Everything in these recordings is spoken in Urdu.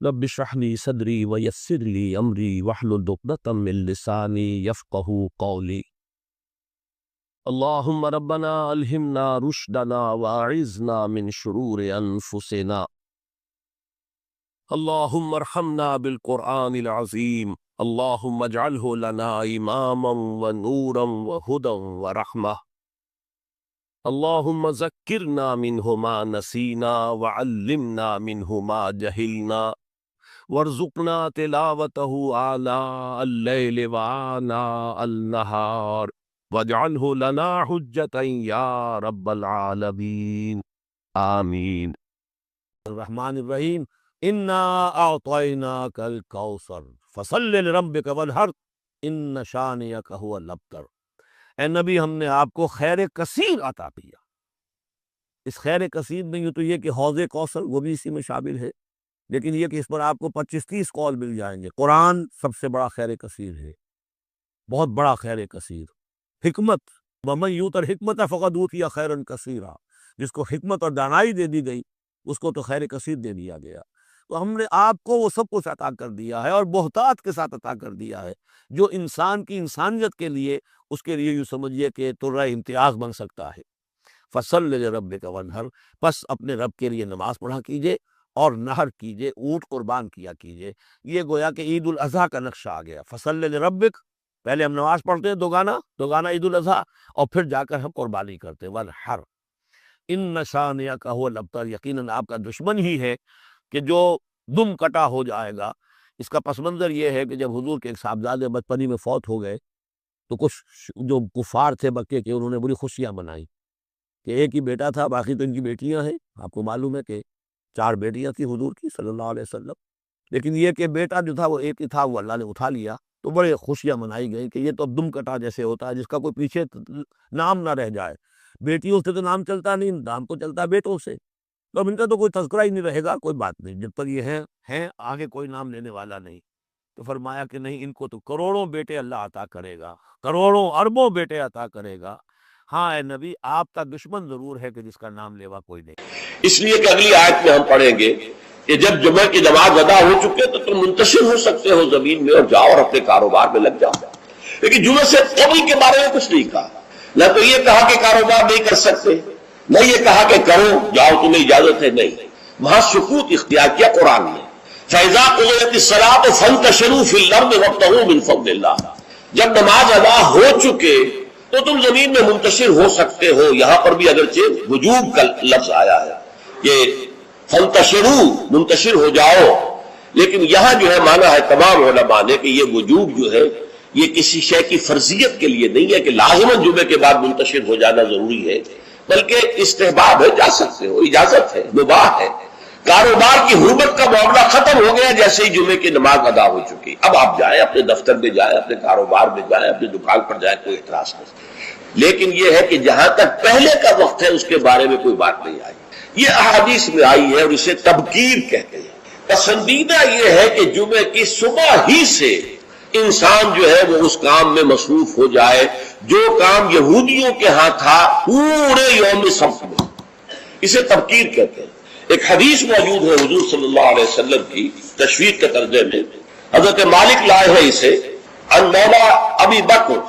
رب اشرح لي صدري ويسر لي امري واحلل عقدة من لساني يفقهوا قولي اللهم ربنا الهمنا رشدنا واعذنا من شرور انفسنا اللهم ارحمنا بالقرآن العظيم اللهم اجعله لنا اماما ونورا وهدى ورحمة اللهم ذكرنا منه ما نسينا وعلمنا منه ما جهلنا وارزقنا تلاوته آناء الليل وآناء النهار واجعله لنا حجة يا رب العالمين آمين. الرحمن الرحیم انا اعطیناک الکوثر فصل لربک وانحر ان شانئک هو الابتر۔ اے نبی، ہم نے آپ کو خیر کثیر عطا کیا۔ اس خیر کثیر میں یوں تو یہ کہ حوض کوثر وہ بھی اسی میں شامل ہے، لیکن یہ کہ اس پر آپ کو 25-30 قول مل جائیں گے۔ قرآن سب سے بڑا خیر کثیر ہے، بہت بڑا خیر کثیر۔ حکمت، ومن یؤت الحکمت فقد اوتی خیرا کثیرا، جس کو حکمت اور دانائی دے دی گئی اس کو تو خیر کثیر دے دیا گیا۔ تو ہم نے آپ کو وہ سب کچھ عطا کر دیا ہے اور بہتات کے ساتھ عطا کر دیا ہے، جو انسان کی انسانیت کے لیے، اس کے لیے یوں سمجھیے کہ ترہ امتیاز بن سکتا ہے۔ فصل لربک وانحر، پس اپنے رب کے لیے نماز پڑھا کیجئے اور نحر کیجئے، اونٹ قربان کیا کیجئے۔ یہ گویا کہ عید الاضحیٰ کا نقشہ آ گیا۔ فصل لربک، پہلے ہم نماز پڑھتے ہیں دوگانا عید الاضحیٰ، اور پھر جا کر ہم قربانی کرتے ہیں۔ وانحر ان شانئک هو الابتر، یقیناً آپ کا دشمن ہی ہے کہ جو دم کٹا ہو جائے گا۔ اس کا پس منظر یہ ہے کہ جب حضور کے ایک صاحبزادے بچپنی میں فوت ہو گئے تو کچھ جو کفار تھے مکے کے، انہوں نے بڑی خوشیاں منائی کہ ایک ہی بیٹا تھا، باقی تو ان کی بیٹیاں ہیں۔ آپ کو معلوم ہے کہ 4 بیٹیاں تھیں حضور کی صلی اللہ علیہ وسلم، لیکن یہ کہ بیٹا جو تھا وہ ایک ہی تھا، وہ اللہ نے اٹھا لیا، تو بڑے خوشیاں منائی گئی کہ یہ تو اب دم کٹا جیسے ہوتا ہے، جس کا کوئی پیچھے نام نہ رہ جائے۔ بیٹیوں سے تو نام چلتا نہیں، نام تو چلتا ہے بیٹوں سے، تو اب ان کا تو کوئی تذکرہ ہی نہیں رہے گا۔ کوئی بات نہیں، جب تک یہ ہیں آگے کوئی نام لینے والا نہیں۔ تو فرمایا کہ نہیں، ان کو تو کروڑوں بیٹے اللہ عطا کرے گا، کروڑوں اربوں بیٹے عطا کرے گا۔ ہاں اے نبی، آپ کا دشمن ضرور ہے کہ جس کا نام لیوا کوئی نہیں۔ اس لیے کہ اگلی آیت میں ہم پڑھیں گے کہ جب جمعہ کی نماز ادا ہو چکے تو تم منتشر ہو سکتے ہو زمین میں اور جاؤ اور اپنے کاروبار میں لگ جاؤ۔ لیکن جمعہ سے قبل کے بارے میں کچھ نہیں کہا، نہ تو یہ کہا کہ کاروبار نہیں کر سکتے، نہ یہ کہا کہ کرو جاؤ تمہیں اجازت ہے، نہیں، وہاں سکوت اختیار کیا قرآن نے۔ فَإِذَا قُضِيَتِ الصَّلَاةُ فَانتَشِرُوا فِي الْأَرْضِ وَابْتَغُوا مِن فَضْلِ اللَّهِ، جب نماز ادا ہو چکے تو تم زمین میں منتشر ہو سکتے ہو۔ یہاں پر بھی اگرچہ وجوب کا لفظ آیا ہے، یہ فَانتَشِرُوا منتشر ہو جاؤ، لیکن یہاں جو ہے مانا ہے تمام علماء نے کہ یہ وجوب جو ہے یہ کسی شے کی فرضیت کے لیے نہیں ہے کہ لازماً جمعے کے بعد منتشر ہو جانا ضروری ہے، بلکہ استحباب ہے، جا سکتے ہو، اجازت ہے، مباح ہے۔ کاروبار کی حرمت کا معاملہ ختم ہو گیا جیسے ہی جمعے کی نماز ادا ہو چکی، اب آپ جائیں، اپنے دفتر میں جائیں، اپنے کاروبار میں جائیں، اپنی دکان پر جائیں، کوئی اعتراض نہیں۔ لیکن یہ ہے کہ جہاں تک پہلے کا وقت ہے اس کے بارے میں کوئی بات نہیں آئی، یہ احادیث میں آئی ہے اور اسے تبکیر کہتے ہیں۔ پسندیدہ یہ ہے کہ جمعے کی صبح ہی سے انسان جو ہے وہ اس کام میں مصروف ہو جائے جو کام یہودیوں کے ہاں تھا پورے یوم سبت میں، اسے تبکیر کہتے ہیں۔ ایک حدیث موجود ہے حضور صلی اللہ علیہ وسلم کی تشریح کے ترجمے میں، حضرت مالک لائے ہیں اسے عن مولا ابی بکر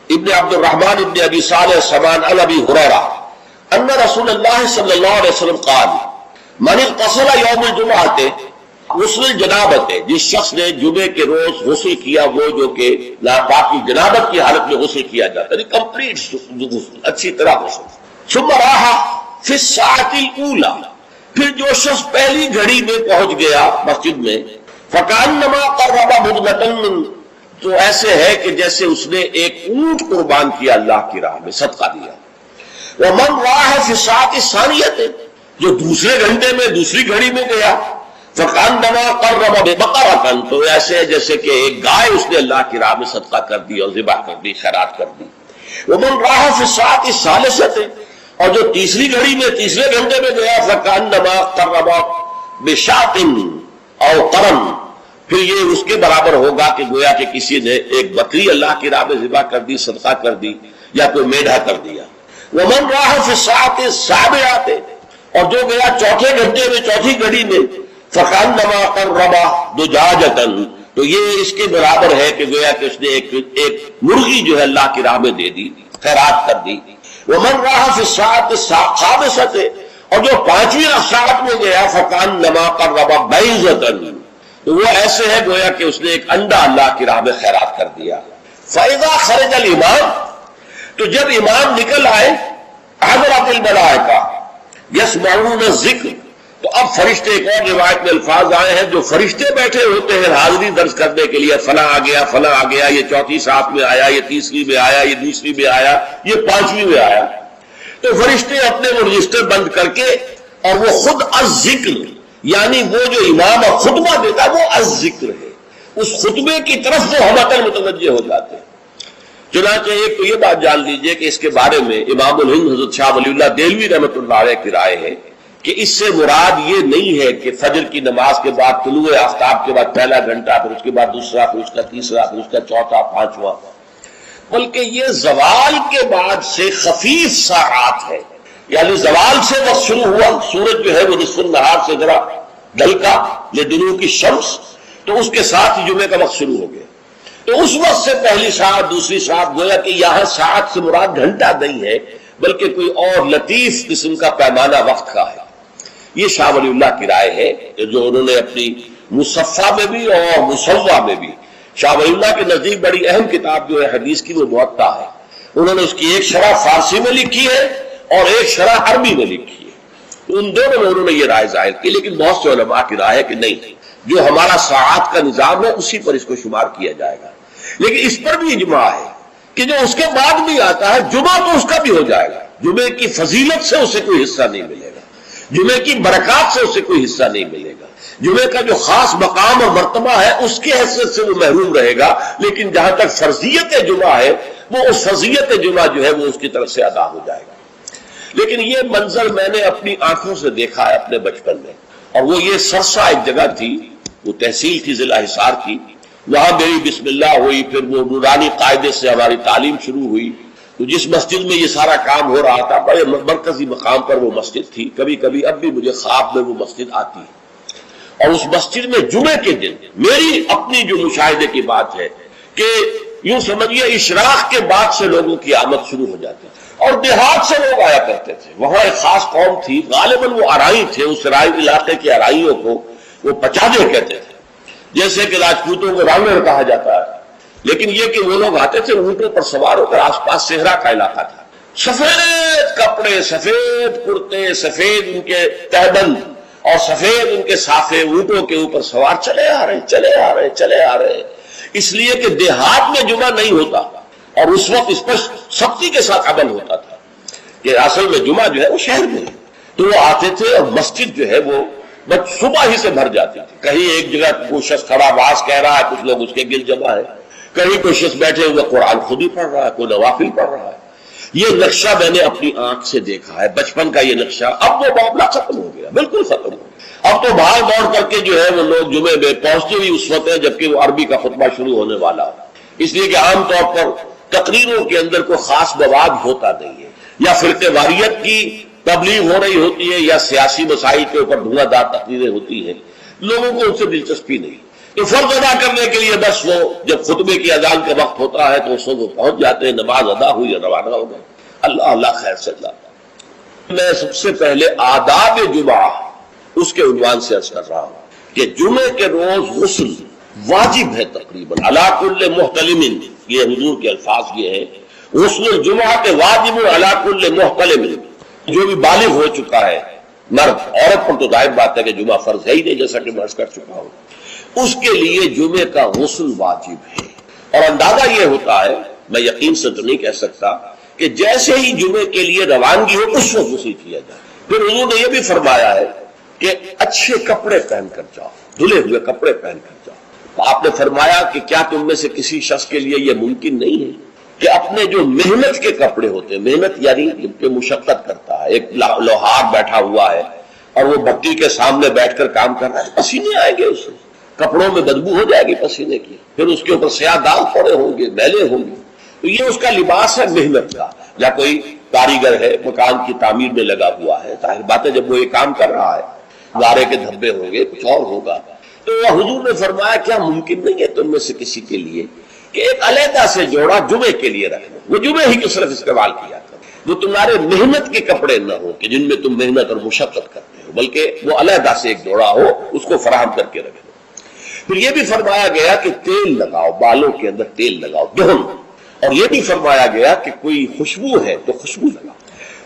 ابن عبد الرحمن ابن ابی صالح سمان عن ابی ہریرہ ان رسول اللہ صلی اللہ علیہ وسلم قال من اغتسل یوم الجمعہ غسل الجنابت، جس شخص نے جمعے کے روز غسل کیا، وہ جو کہ ناپاکی جنابت کی حالت میں غسل کیا جاتا ہے، کمپلیٹ غسل، اچھی طرح غسل، ثم راح فی الساعۃ الاولی، پھر جو شخص پہلی گھڑی میں پہنچ گیا مسجد میں، فکأنما قرب بدنۃ، تو ایسے ہے کہ جیسے اس نے ایک اونٹ قربان کیا اللہ کی راہ میں، صدقہ دیا۔ ومن راح فی الساعۃ الثانیۃ، جو دوسرے گھنٹے میں دوسری گھڑی میں گیا، فکأنما قرب بقرۃ، تو ایسے ہے جیسے کہ ایک گائے اس نے اللہ کی راہ میں صدقہ کر دی اور ذبح کر دی، خیرات کر دی۔ ومن راح فی الساعۃ الثالثۃ، اور جو تیسری گھڑی میں تیسرے گھنٹے میں گیا، فکأنما قرب بشاۃ او قرن، پھر یہ اس کے برابر ہوگا کہ گویا کہ کسی نے ایک بکری اللہ کی راہ میں ذبح کر دی، صدقہ کر دی، یا کوئی میڈھا کر دیا۔ ومن راح فی الساعۃ السابعۃ، اور جو گیا چوتھے گھنٹے میں چوتھی گھڑی میں، فَكَأَنَّمَا قَرَّبَ دُجَاجَةً، تو یہ اس کے برابر ہے کہ گویا کہ اس نے ایک مرغی جو ہے اللہ کی راہ میں دے دی، خیرات کر دی۔ وَمَنْ رَاحَ فِي السَّاعَةِ الخَّامِسَةِ، اور جو 5ویں ساعت میں گیا فَكَأَنَّمَا قَرَّبَ بَيْضَةً، تو وہ ایسے ہے گویا کہ اس نے ایک انڈا اللہ کی راہ میں خیرات کر دیا۔ فَإِذَا خَرَجَ الْإِمَامُ، تو جب امام نکل آئے، حضرت الملائکہ یسمعون الذکر، تو اب فرشتے، ایک اور روایت میں الفاظ آئے ہیں جو فرشتے بیٹھے ہوتے ہیں حاضری درج کرنے کے لیے، فلاں آ گیا، فلاں آ گیا، یہ 4تھی ساعت میں آیا، یہ 3ری میں آیا، یہ 2ری میں آیا، یہ 5ویں میں آیا، تو فرشتے اپنے وہ رجسٹر بند کر کے، اور وہ خود الذکر، یعنی وہ جو امام خطبہ دیتا ہے وہ الذکر ہے، اس خطبے کی طرف وہ ہمتن متوجہ ہو جاتے ہیں۔ چنانچہ ایک تو یہ بات جان لیجئے کہ اس کے بارے میں امام الہند حضرت شاہ ولی اللہ دہلوی رحمۃ اللہ علیہ کی رائے ہے کہ اس سے مراد یہ نہیں ہے کہ فجر کی نماز کے بعد طلوع آفتاب کے بعد پہلا گھنٹہ، پھر اس کے بعد دوسرا، پھر اس کا تیسرا، پھر اس کا چوتھا، 5واں، بلکہ یہ زوال کے بعد سے خفیف ساعات ہے، یعنی زوال سے وقت شروع ہوا، سورج جو ہے وہ نصف النہار سے ذرا ڈھلکا لدنو کی شمس، تو اس کے ساتھ ہی جمعے کا وقت شروع ہو گیا، تو اس وقت سے پہلی ساعت، دوسری ساعت، گویا کہ یہاں ساعت سے مراد گھنٹہ نہیں ہے بلکہ کوئی اور لطیف قسم کا پیمانہ وقت کا ہے۔ یہ شاہ ولی اللہ کی رائے ہے جو انہوں نے اپنی مصفہ میں بھی اور مصوہ میں بھی، شاہ ولی اللہ کے نزدیک بڑی اہم کتاب جو ہے حدیث کی وہ موطا ہے، انہوں نے اس کی ایک شرح فارسی میں لکھی ہے اور ایک شرح عربی میں لکھی ہے، ان دونوں میں انہوں نے یہ رائے ظاہر کی، لیکن بہت سے علماء کی رائے ہے کہ نہیں، جو ہمارا ساعات کا نظام ہے اسی پر اس کو شمار کیا جائے گا۔ لیکن اس پر بھی اجماع ہے کہ جو اس کے بعد بھی آتا ہے جمعہ تو اس کا بھی ہو جائے گا، جمعے کی فضیلت سے اسے کوئی حصہ نہیں ملے گا، جمعے کی برکات سے اسے کوئی حصہ نہیں ملے گا، جمعے کا جو خاص مقام اور مرتبہ ہے اس کی حیثیت سے وہ محروم رہے گا، لیکن جہاں تک فرضیت جمعہ ہے وہ اس فرضیت جمعہ جو ہے وہ اس کی طرف سے ادا ہو جائے گا۔ لیکن یہ منظر میں نے اپنی آنکھوں سے دیکھا ہے اپنے بچپن میں، اور وہ یہ سرسا ایک جگہ تھی، وہ تحصیل تھی ضلع حصار کی، وہاں میری بسم اللہ ہوئی، پھر وہ نورانی قاعدے سے ہماری تعلیم شروع ہوئی، تو جس مسجد میں یہ سارا کام ہو رہا تھا بڑے مرکزی مقام پر وہ مسجد تھی، کبھی کبھی اب بھی مجھے خواب میں وہ مسجد آتی ہے، اور اس مسجد میں جمعے کے دن میری اپنی جو مشاہدے کی بات ہے کہ یوں سمجھیے اشراق کے بعد سے لوگوں کی آمد شروع ہو جاتی ہے، اور دیہات سے لوگ آیا کرتے تھے، وہاں ایک خاص قوم تھی، غالباً وہ آرائی تھے، اس رائی علاقے کے آرائیوں کو وہ پچاجے کہتے تھے، جیسے کہ راجپوتوں کو رانگڑ کہا جاتا ہے، لیکن یہ کہ وہ لوگ آتے تھے اونٹوں پر سوار ہو کر، آس پاس صحرا کا علاقہ تھا، سفید کپڑے، سفید کرتے، سفید ان کے تہبند اور سفید ان کے صافے، اونٹوں کے اوپر سوار چلے آ رہے، اس لیے کہ دیہات میں جمعہ نہیں ہوتا، اور اس وقت اس پر سختی کے ساتھ عمل ہوتا تھا کہ اصل میں جمعہ جو ہے وہ شہر میں ہے، تو وہ آتے تھے اور مسجد جو ہے وہ صبح ہی سے بھر جاتی تھی، کہیں ایک جگہ کوئی شخص کھڑا آواز کہہ رہا ہے، کچھ لوگ اس کے گرد جمع ہے، کہیں کوئی شخص بیٹھے ہوئے قرآن خود ہی پڑھ رہا ہے، کوئی نوافل پڑھ رہا ہے۔ یہ نقشہ میں نے اپنی آنکھ سے دیکھا ہے، بچپن کا یہ نقشہ، اب وہ معاملہ ختم ہو گیا، بالکل ختم ہو گیا، اب تو بھاگ دوڑ کر کے جو ہے وہ لوگ جمعے میں پہنچتے بھی اس وقت ہے جبکہ وہ عربی کا خطبہ شروع ہونے والا ہو، اس لیے کہ عام طور پر تقریروں کے اندر کوئی خاص مواد ہوتا نہیں ہے، یا فرقہ واریت کی تبلیغ ہو رہی ہوتی ہے، یا سیاسی مسائل کے اوپر دھواں دار تقریریں ہوتی ہیں، لوگوں کو ان سے دلچسپی نہیں، تو فرض ادا کرنے کے لیے بس وہ جب خطبے کی اذان کا وقت ہوتا ہے تو اس وقت وہ پہنچ جاتے ہیں، نماز ادا ہوئی اور روانہ ہو گئے، اللہ خیر سے اللہ۔ میں سب سے پہلے آداب جمعہ اس کے عنوان سے عرض کر رہا ہوں کہ جمعے کے روز غسل واجب ہے تقریباً، علی کل محتلم، یہ حضور کے الفاظ یہ ہیں، غسل الجمعہ کے واجب علی کل محتلم، جو بھی بالغ ہو چکا ہے مرد، عورت پر تو ظاہر بات ہے کہ جمعہ فرض ہے ہی نہیں، جیسا کہ میں عرض کر چکا ہوں، اس کے لیے جمعے کا غسل واجب ہے، اور اندازہ یہ ہوتا ہے، میں یقین سے تو نہیں کہہ سکتا، کہ جیسے ہی جمعے کے لیے روانگی ہو اس وقت غسل کیا جائے۔ پھر حضور نے یہ بھی فرمایا ہے کہ اچھے کپڑے پہن کر جاؤ، دھلے ہوئے کپڑے پہن کر جاؤ۔ آپ نے فرمایا کہ کیا تم میں سے کسی شخص کے لیے یہ ممکن نہیں ہے کہ اپنے جو محنت کے کپڑے ہوتے ہیں، محنت یعنی کہ مشقت کرتا ہے، ایک لوہار بیٹھا ہوا ہے اور وہ بھٹی کے سامنے بیٹھ کر کام کر رہا ہے، پسینے آئیں گے اس سے، کپڑوں میں بدبو ہو جائے گی پسینے کی، پھر اس کے اوپر سیاہ داغ پڑے ہوں گے، میلے ہوں گے، تو یہ اس کا لباس ہے محنت کا۔ یا کوئی کاریگر ہے، مکان کی تعمیر میں لگا ہوا ہے، ظاہر بات ہے جب وہ یہ کام کر رہا ہے گارے کے دھبے ہوں گے، کچھ اور ہوگا۔ تو حضور نے فرمایا کیا ممکن نہیں ہے تم میں سے کسی کے لیے کہ ایک علیحدہ سے جوڑا جمعے کے لیے رکھ لو، وہ جمعے ہی کو صرف استعمال کیا کرو، وہ تمہارے محنت کے کپڑے نہ ہو کہ جن میں تم محنت اور مشقت کرتے ہو، بلکہ وہ علیحدہ سے ایک جوڑا ہو، اس کو فراہم کر کے رکھ لو۔ پھر یہ بھی فرمایا گیا کہ تیل لگاؤ، بالوں کے اندر تیل لگاؤ، دہن، اور یہ بھی فرمایا گیا کہ کوئی خوشبو ہے تو خوشبو لگاؤ۔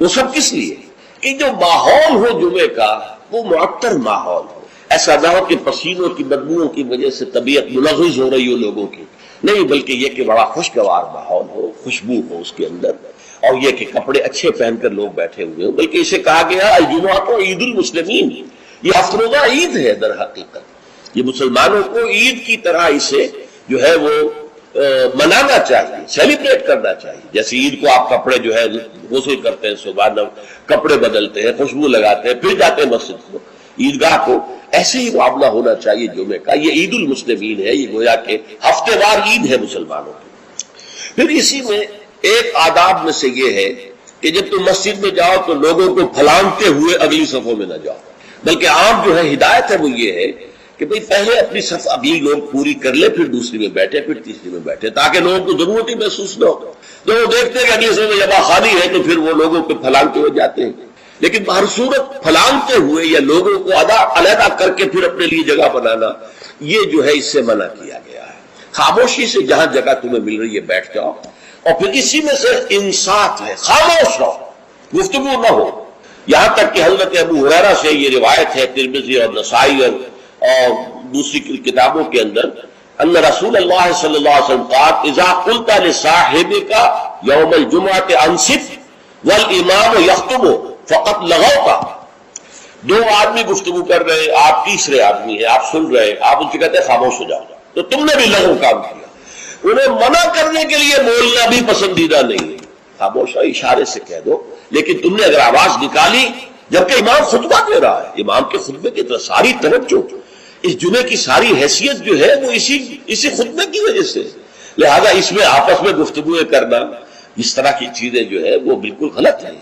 وہ سب کس لیے کہ جو ماحول ہو جمعے کا وہ معطر ماحول ہو، ایسا نہ ہو کہ پسینوں کی بدبوؤں کی وجہ سے طبیعت ملغوز ہو رہی ہو لوگوں کی، نہیں، بلکہ یہ کہ بڑا خوشگوار ماحول ہو، خوشبو ہو اس کے اندر، اور یہ کہ کپڑے اچھے پہن کر لوگ بیٹھے ہوئے ہوں۔ بلکہ اسے کہا گیا الجمعہ تو عید المسلمین، یہ ہفتہ عید ہے در حقیقت، یہ مسلمانوں کو عید کی طرح اسے جو ہے وہ منانا چاہیے، سیلیبریٹ کرنا چاہیے۔ جیسے عید کو آپ کپڑے جو ہے غسل کرتے ہیں، صبح کپڑے بدلتے ہیں، خوشبو لگاتے ہیں، پھر جاتے ہیں مسجد کو، عیدگاہ کو، ایسے ہی معاملہ ہونا چاہیے جمعے کا۔ یہ عید المسلمین ہے، یہ گویا کہ ہفتے وار عید ہے مسلمانوں کی۔ پھر اسی میں ایک آداب میں سے یہ ہے کہ جب تم مسجد میں جاؤ تو لوگوں کو پھلانگتے ہوئے اگلی صفوں میں نہ جاؤ، بلکہ عام جو ہے ہدایت ہے وہ یہ ہے کہ بھئی پہلے اپنی صف ابھی لوگ پوری کر لے، پھر دوسری میں بیٹھے، پھر تیسری میں بیٹھے، تاکہ لوگوں کو ضرورت ہی محسوس نہ ہو۔ جب وہ دیکھتے ہیں کہ اگلی صف میں جگہ خالی ہے تو پھر وہ لوگوں کو پھلانگتے ہوئے جاتے ہیں، لیکن ہر صورت پھلانگتے ہوئے یا لوگوں کو علیحدہ کر کے پھر اپنے لیے جگہ بنانا، یہ جو ہے اس سے منع کیا گیا ہے۔ خاموشی سے جہاں جگہ تمہیں مل رہی ہے بیٹھ جاؤ، اور پھر اسی میں سے انصات ہے، خاموش رہو، گفتگو نہ ہو۔ یہاں تک کہ حضرت ابو ہریرہ سے یہ روایت ہے ترمذی اور نسائی اور دوسری کتابوں کے اندر، ان رسول اللہ صلی اللہ علیہ وسلم قال اذا قلت لصاحبك يوم الجمعة انصت والامام يخطب فقط لغوت۔ دو آدمی گفتگو کر رہے، آپ تیسرے آدمی ہیں، آپ سن رہے، آپ ان سے کہتے ہیں خاموش ہو جاؤ، تو تم نے بھی لغو کام کیا۔ انہیں منع کرنے کے لیے بولنا بھی پسندیدہ نہیں ہے، خاموش اشارے سے کہہ دو، لیکن تم نے اگر آواز نکالی جبکہ امام خطبہ دے رہا ہے، امام کے خطبے کی طرف ساری توجہ، اس جمعے کی ساری حیثیت جو ہے وہ اسی خطبے کی وجہ سے، لہذا اس میں آپس میں گفتگو کرنا، اس طرح کی چیزیں جو ہے وہ بالکل غلط ہیں،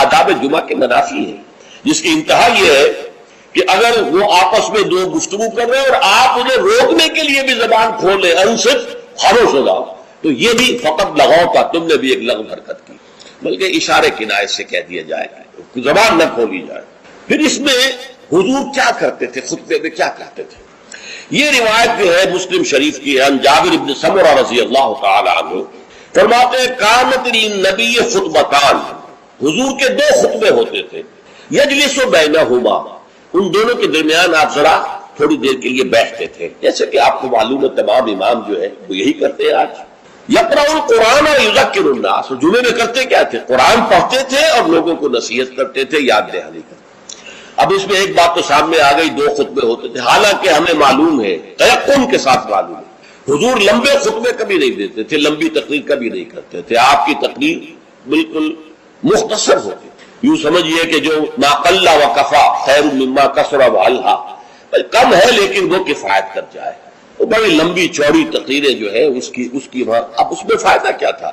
آداب جمعہ کے منافی ہیں، جس کی انتہا یہ ہے کہ اگر وہ آپس میں دو گفتگو کر رہے ہیں اور آپ انہیں روکنے کے لیے بھی زبان کھولے، انصت، خاموش ہو جاؤ، تو یہ بھی فقط لغو کا، تم نے بھی ایک لغو حرکت کی، بلکہ اشارے کنایت سے کہہ دیا جائے، زبان نہ کھولی جائے۔ پھر اس میں حضور کیا کرتے تھے، خطبے میں کیا کہتے تھے؟ یہ روایت جو ہے مسلم شریف کی ہے، عن جابر بن سمرہ رضی اللہ تعالی عنہ فرماتے ہیں کانت للنبی خطبتان، حضور کے دو خطبے ہوتے تھے، یجلس بینہما، ان دونوں کے درمیان آپ ذرا تھوڑی دیر کے لیے بیٹھتے تھے، جیسے کہ آپ کو معلوم ہے تمام امام جو ہے وہ یہی کرتے ہیں آج۔ یقرأ القرآن اور یذکر الناس، جمعے میں کرتے کیا تھے؟ قرآن پڑھتے تھے اور لوگوں کو نصیحت کرتے تھے، یاد دہانی کرتے۔ اب اس میں ایک بات تو سامنے آ گئی، دو خطبے ہوتے تھے، حالانکہ ہمیں معلوم ہے، تیقن کے ساتھ معلوم ہے، حضور لمبے خطبے کبھی نہیں دیتے تھے، لمبی تقریر کبھی نہیں کرتے تھے، آپ کی تقریر بالکل مختصر ہوتی، یوں سمجھیے کہ جو ما قل و کفا خیر مما کثر و الہا، کم ہے لیکن وہ کفایت کر جائے، وہ بڑی لمبی چوڑی تقریریں جو ہے اس کی اب اس میں فائدہ کیا تھا؟